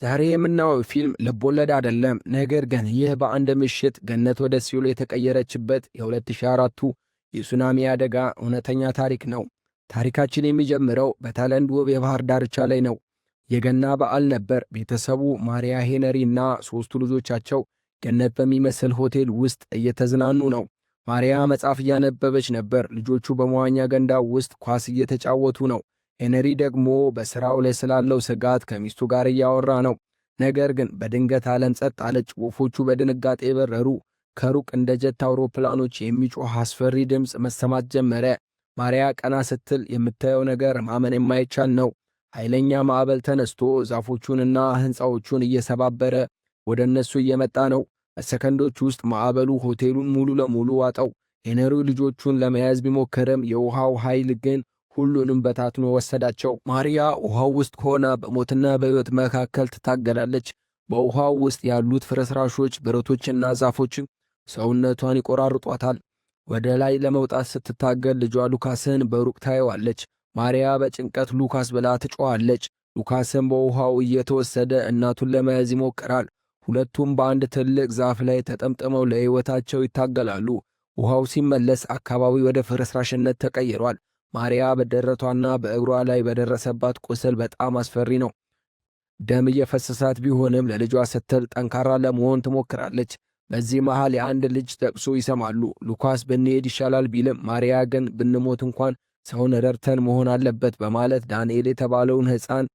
ዛሬ የምናየው ፊልም ልቦለድ አይደለም፣ ነገር ግን ይህ በአንድ ምሽት ገነት ወደ ሲኦል የተቀየረችበት የ2004ቱ የሱናሚ አደጋ እውነተኛ ታሪክ ነው። ታሪካችን የሚጀምረው በታይላንድ ውብ የባህር ዳርቻ ላይ ነው። የገና በዓል ነበር። ቤተሰቡ ማሪያ፣ ሄነሪ እና ሦስቱ ልጆቻቸው ገነት በሚመስል ሆቴል ውስጥ እየተዝናኑ ነው። ማሪያ መጽሐፍ እያነበበች ነበር። ልጆቹ በመዋኛ ገንዳ ውስጥ ኳስ እየተጫወቱ ነው። ሄነሪ ደግሞ በሥራው ላይ ስላለው ስጋት ከሚስቱ ጋር እያወራ ነው። ነገር ግን በድንገት ዓለም ጸጥ አለች። ወፎቹ በድንጋጤ በረሩ። ከሩቅ እንደ ጀት አውሮፕላኖች የሚጮህ አስፈሪ ድምፅ መሰማት ጀመረ። ማሪያ ቀና ስትል የምታየው ነገር ማመን የማይቻል ነው። ኃይለኛ ማዕበል ተነስቶ ዛፎቹንና ሕንፃዎቹን እየሰባበረ ወደ እነሱ እየመጣ ነው። በሰከንዶች ውስጥ ማዕበሉ ሆቴሉን ሙሉ ለሙሉ ዋጠው። ሄነሪ ልጆቹን ለመያዝ ቢሞክርም የውሃው ኃይል ግን ሁሉንም በታትኖ ወሰዳቸው። ማሪያ ውሃው ውስጥ ሆና በሞትና በሕይወት መካከል ትታገላለች። በውሃው ውስጥ ያሉት ፍርስራሾች፣ ብረቶችና ዛፎች ሰውነቷን ይቆራርጧታል። ወደ ላይ ለመውጣት ስትታገል ልጇ ሉካስን በሩቅ ታየዋለች። ማሪያ በጭንቀት ሉካስ ብላ ትጮኻለች። ሉካስም በውሃው እየተወሰደ እናቱን ለመያዝ ይሞክራል። ሁለቱም በአንድ ትልቅ ዛፍ ላይ ተጠምጥመው ለሕይወታቸው ይታገላሉ። ውሃው ሲመለስ አካባቢው ወደ ፍርስራሽነት ተቀይሯል። ማሪያ በደረቷና በእግሯ ላይ በደረሰባት ቁስል በጣም አስፈሪ ነው። ደም እየፈሰሳት ቢሆንም ለልጇ ስትል ጠንካራ ለመሆን ትሞክራለች። በዚህ መሃል የአንድ ልጅ ለቅሶ ይሰማሉ። ሉካስ ብንሄድ ይሻላል ቢልም ማሪያ ግን ብንሞት እንኳን ሰውን ረድተን መሆን አለበት በማለት ዳንኤል የተባለውን ሕፃን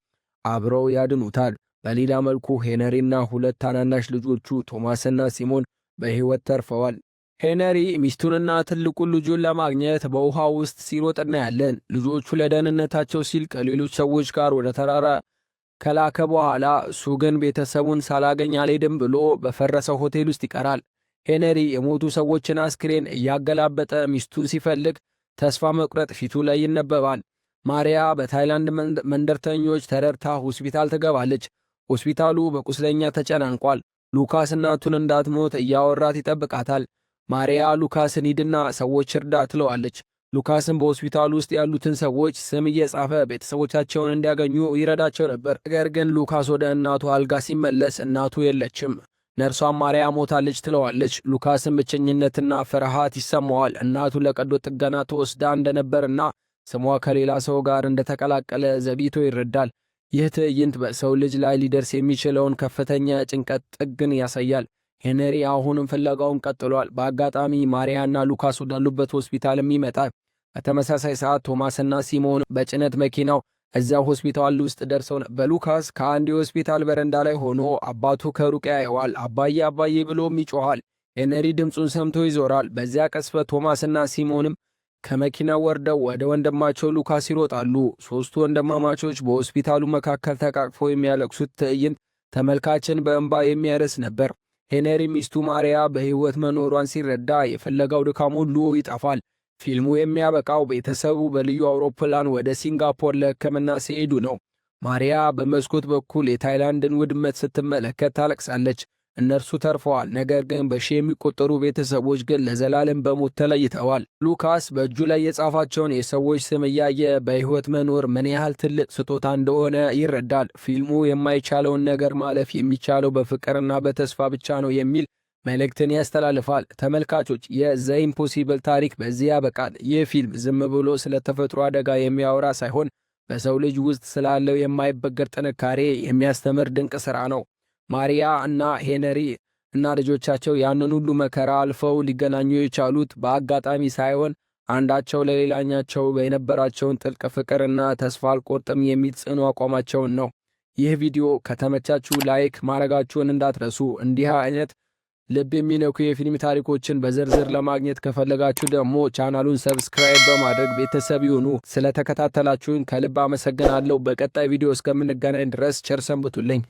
አብረው ያድኑታል። በሌላ መልኩ ሄነሪና ሁለት ታናናሽ ልጆቹ ቶማስና ሲሞን በሕይወት ተርፈዋል። ሄነሪ ሚስቱንና ትልቁን ልጁን ለማግኘት በውሃ ውስጥ ሲሮጥ እናያለን። ልጆቹ ለደህንነታቸው ሲል ከሌሎች ሰዎች ጋር ወደ ተራራ ከላከ በኋላ እሱ ግን ቤተሰቡን ሳላገኝ አልሄድም ብሎ በፈረሰው ሆቴል ውስጥ ይቀራል። ሄነሪ የሞቱ ሰዎችን አስክሬን እያገላበጠ ሚስቱን ሲፈልግ ተስፋ መቁረጥ ፊቱ ላይ ይነበባል። ማሪያ በታይላንድ መንደርተኞች ተረድታ ሆስፒታል ትገባለች። ሆስፒታሉ በቁስለኛ ተጨናንቋል። ሉካስ እናቱን እንዳትሞት እያወራት ይጠብቃታል። ማሪያ ሉካስን ሂድና ሰዎች እርዳ ትለዋለች። ሉካስን በሆስፒታሉ ውስጥ ያሉትን ሰዎች ስም እየጻፈ ቤተሰቦቻቸውን እንዲያገኙ ይረዳቸው ነበር። ነገር ግን ሉካስ ወደ እናቱ አልጋ ሲመለስ እናቱ የለችም። ነርሷም ማሪያ ሞታለች ትለዋለች። ሉካስን ብቸኝነትና ፍርሃት ይሰማዋል። እናቱ ለቀዶ ጥገና ተወስዳ እንደነበርና ስሟ ከሌላ ሰው ጋር እንደተቀላቀለ ዘግይቶ ይረዳል። ይህ ትዕይንት በሰው ልጅ ላይ ሊደርስ የሚችለውን ከፍተኛ ጭንቀት ጥግን ያሳያል። ሄነሪ አሁንም ፍለጋውን ቀጥሏል። በአጋጣሚ ማሪያና ሉካስ ወዳሉበት ሆስፒታልም ይመጣል። በተመሳሳይ ሰዓት ቶማስና ሲሞን በጭነት መኪናው እዚያው ሆስፒታል ውስጥ ደርሰው በሉካስ ከአንድ የሆስፒታል በረንዳ ላይ ሆኖ አባቱ ከሩቅ ያየዋል። አባዬ አባዬ ብሎም ይጮኻል። ሄነሪ ድምፁን ሰምቶ ይዞራል። በዚያ ቅጽበት ቶማስና ሲሞንም ከመኪናው ወርደው ወደ ወንድማቸው ሉካስ ይሮጣሉ። ሦስቱ ወንድማማቾች በሆስፒታሉ መካከል ተቃቅፈው የሚያለቅሱት ትዕይንት ተመልካችን በእንባ የሚያርስ ነበር። ሄነሪ ሚስቱ ማሪያ በሕይወት መኖሯን ሲረዳ የፈለጋው ድካም ሁሉ ይጠፋል። ፊልሙ የሚያበቃው ቤተሰቡ በልዩ አውሮፕላን ወደ ሲንጋፖር ለሕክምና ሲሄዱ ነው። ማሪያ በመስኮት በኩል የታይላንድን ውድመት ስትመለከት ታለቅሳለች። እነርሱ ተርፈዋል፣ ነገር ግን በሺህ የሚቆጠሩ ቤተሰቦች ግን ለዘላለም በሞት ተለይተዋል። ሉካስ በእጁ ላይ የጻፋቸውን የሰዎች ስም እያየ በሕይወት መኖር ምን ያህል ትልቅ ስጦታ እንደሆነ ይረዳል። ፊልሙ የማይቻለውን ነገር ማለፍ የሚቻለው በፍቅርና በተስፋ ብቻ ነው የሚል መልእክትን ያስተላልፋል። ተመልካቾች፣ የዘ ኢምፖሲብል ታሪክ በዚህ ያበቃል። ይህ ፊልም ዝም ብሎ ስለ ተፈጥሮ አደጋ የሚያወራ ሳይሆን በሰው ልጅ ውስጥ ስላለው የማይበገር ጥንካሬ የሚያስተምር ድንቅ ሥራ ነው። ማሪያ እና ሄነሪ እና ልጆቻቸው ያንን ሁሉ መከራ አልፈው ሊገናኙ የቻሉት በአጋጣሚ ሳይሆን አንዳቸው ለሌላኛቸው የነበራቸውን ጥልቅ ፍቅርና ተስፋ አልቆርጥም የሚል ጽኑ አቋማቸውን ነው። ይህ ቪዲዮ ከተመቻችሁ ላይክ ማድረጋችሁን እንዳትረሱ። እንዲህ አይነት ልብ የሚነኩ የፊልም ታሪኮችን በዝርዝር ለማግኘት ከፈለጋችሁ ደግሞ ቻናሉን ሰብስክራይብ በማድረግ ቤተሰብ ይሁኑ። ስለተከታተላችሁን ከልብ አመሰግናለሁ። በቀጣይ ቪዲዮ እስከምንገናኝ ድረስ ቸር ሰንብቱልኝ።